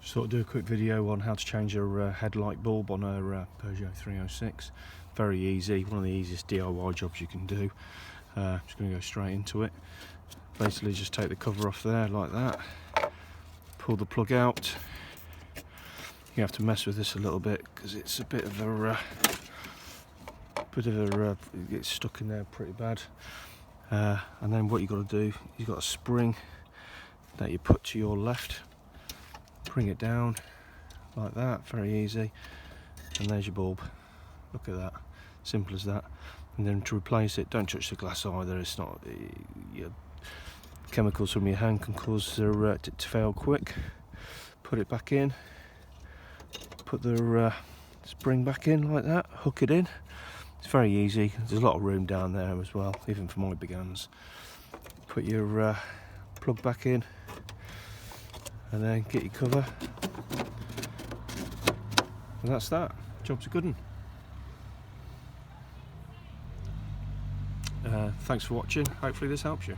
Just thought I'd do a quick video on how to change a headlight bulb on a Peugeot 306. Very easy, one of the easiest DIY jobs you can do. Just going to go straight into it. Basically just take the cover off there like that, pull the plug out. You have to mess with this a little bit because it's a bit of a it gets stuck in there pretty bad. And then what you've got to do, you've got a spring that you put to your left, bring it down like that, very easy, and there's your bulb. Look at that, simple as that. And then to replace it, don't touch the glass either. It's not, your chemicals from your hand can cause it to fail quick. Put it back in, put the spring back in like that, hook it in. It's very easy. There's a lot of room down there as well, even for my big hands. Put your plug back in, and then get your cover, and that's that. Job's a good one. Thanks for watching. Hopefully this helps you.